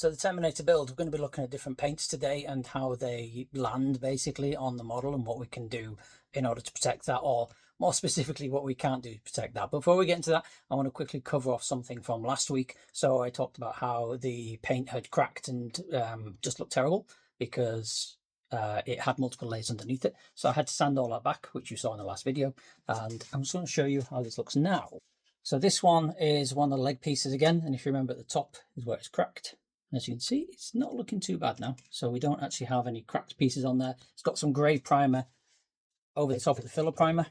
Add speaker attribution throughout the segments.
Speaker 1: So the Terminator build, we're going to be looking at different paints today and how they land basically on the model and what we can do in order to protect that, or more specifically what we can't do to protect that. Before we get into that, I want to quickly cover off something from last week. So I talked about how the paint had cracked and just looked terrible because it had multiple layers underneath it. So I had to sand all that back, which you saw in the last video. And I'm just going to show you how this looks now. So this one is one of the leg pieces again. And if you remember at the top is where it's cracked. As you can see, it's not looking too bad now. So we don't actually have any cracked pieces on there. It's got some grey primer over the top of the filler primer,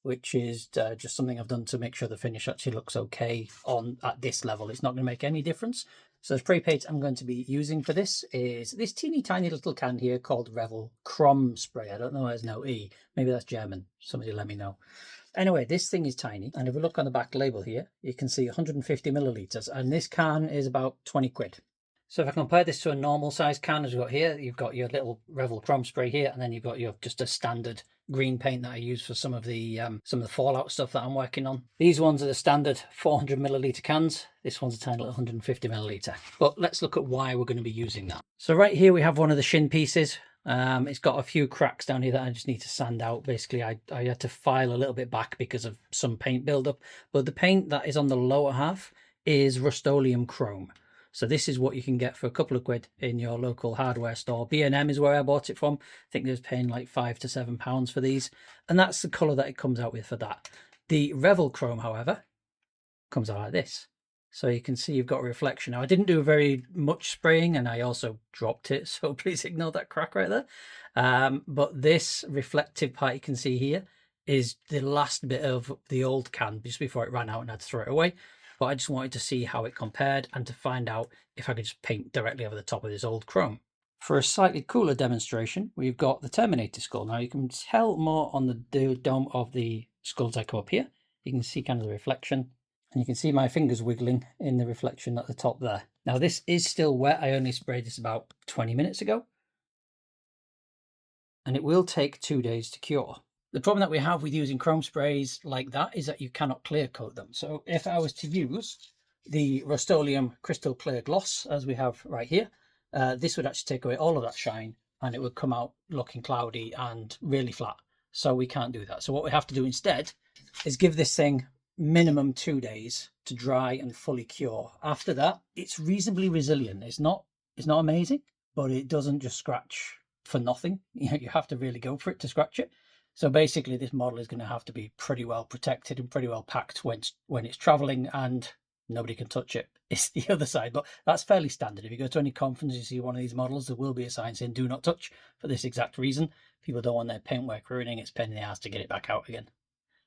Speaker 1: which is just something I've done to make sure the finish actually looks okay on at this level. It's not going to make any difference. So the spray paint I'm going to be using for this is this teeny tiny little can here called Revel Chrome Spray. I don't know why there's no E. Maybe that's German. Somebody let me know. Anyway, this thing is tiny. And if we look on the back label here, you can see 150 millilitres. And this can is about 20 quid. So if I compare this to a normal size can as we've got here, you've got your little Revel Chrome Spray here, and then you've got your just a standard green paint that I use for some of the Fallout stuff that I'm working on. These ones are the standard 400 milliliter cans. This one's a tiny little 150 milliliter. But let's look at why we're going to be using that. So right here we have one of the shin pieces. It's got a few cracks down here that I just need to sand out. Basically, I had to file a little bit back because of some paint buildup. But the paint that is on the lower half is Rust-Oleum Chrome. So this is what you can get for a couple of quid in your local hardware store. B&M is where I bought it from. I think they was paying like £5 to £7 for these. And that's the colour that it comes out with for that. The Revel Chrome, however, comes out like this. So you can see you've got a reflection. Now, I didn't do very much spraying and I also dropped it. So please ignore that crack right there. But this reflective part you can see here is the last bit of the old can just before it ran out and I had to throw it away. But I just wanted to see how it compared and to find out if I could just paint directly over the top of this old chrome. For a slightly cooler demonstration, we've got the Terminator skull. Now you can tell more on the dome of the skull as I come up here. You can see kind of the reflection, and you can see my fingers wiggling in the reflection at the top there. Now this is still wet. I only sprayed this about 20 minutes ago. And it will take 2 days to cure. The problem that we have with using chrome sprays like that is that you cannot clear coat them. So if I was to use the Rust-Oleum Crystal Clear Gloss, as we have right here, this would actually take away all of that shine and it would come out looking cloudy and really flat. So we can't do that. So what we have to do instead is give this thing minimum 2 days to dry and fully cure. After that, it's reasonably resilient. It's not amazing, but it doesn't just scratch for nothing. You have to really go for it to scratch it. So basically this model is going to have to be pretty well protected and pretty well packed when it's traveling and nobody can touch it. It's the other side, but that's fairly standard. If you go to any conference, you see one of these models, there will be a sign saying do not touch for this exact reason. People don't want their paintwork ruining. It's a pain in the ass to get it back out again,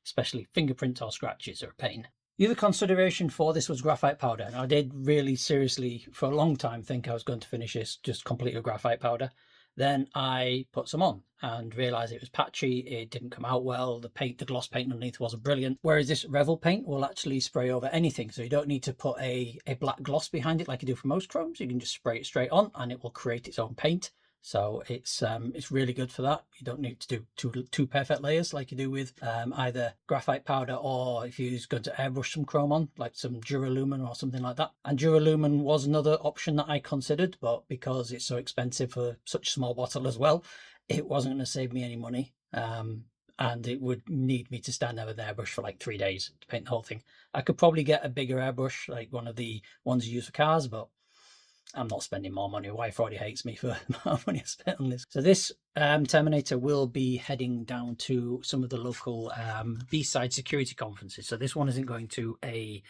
Speaker 1: especially fingerprints or scratches are a pain. The other consideration for this was graphite powder. And I did really seriously for a long time think I was going to finish this just completely with graphite powder. Then I put some on and realised it was patchy, it didn't come out well, the gloss paint underneath wasn't brilliant. Whereas this Revel paint will actually spray over anything, so you don't need to put a black gloss behind it like you do for most chromes. You can just spray it straight on and it will create its own paint. So it's really good for that. You don't need to do two perfect layers like you do with either graphite powder, or if you're going to airbrush some chrome on, like some Duralumin or something like that. And Duralumin was another option that I considered, but because it's so expensive for such a small bottle as well, it wasn't going to save me any money. And it would need me to stand there with an airbrush for like 3 days to paint the whole thing. I could probably get a bigger airbrush, like one of the ones you use for cars, but I'm not spending more money. My wife already hates me for how money I spent on this. So this Terminator will be heading down to some of the local B-side security conferences. So this one isn't going to a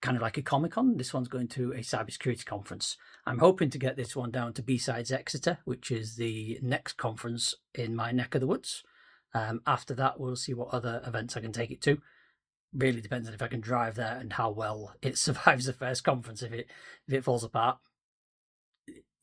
Speaker 1: kind of like a Comic-Con. This one's going to a cybersecurity conference. I'm hoping to get this one down to B-Sides Exeter, which is the next conference in my neck of the woods. After that, we'll see what other events I can take it to. Really depends on if I can drive there and how well it survives the first conference. If it falls apart,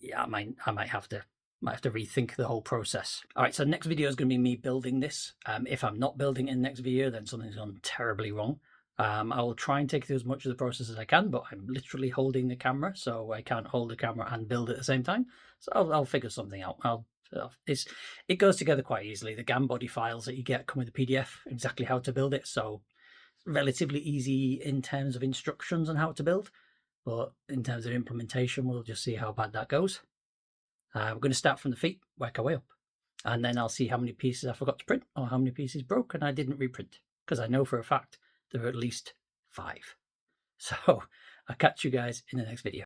Speaker 1: yeah, I might have to rethink the whole process. All right, so next video is going to be me building this. If I'm not building in next video, then something's gone terribly wrong. I will try and take through as much of the process as I can, but I'm literally holding the camera, so I can't hold the camera and build at the same time. So I'll figure something out. It goes together quite easily. The GAN body files that you get come with a PDF, exactly how to build it. So relatively easy in terms of instructions on how to build. but in terms of implementation, we'll just see how bad that goes. We're going to start from the feet, work our way up, and then I'll see how many pieces I forgot to print or how many pieces broke and I didn't reprint, because I know for a fact there are at least 5. So I'll catch you guys in the next video.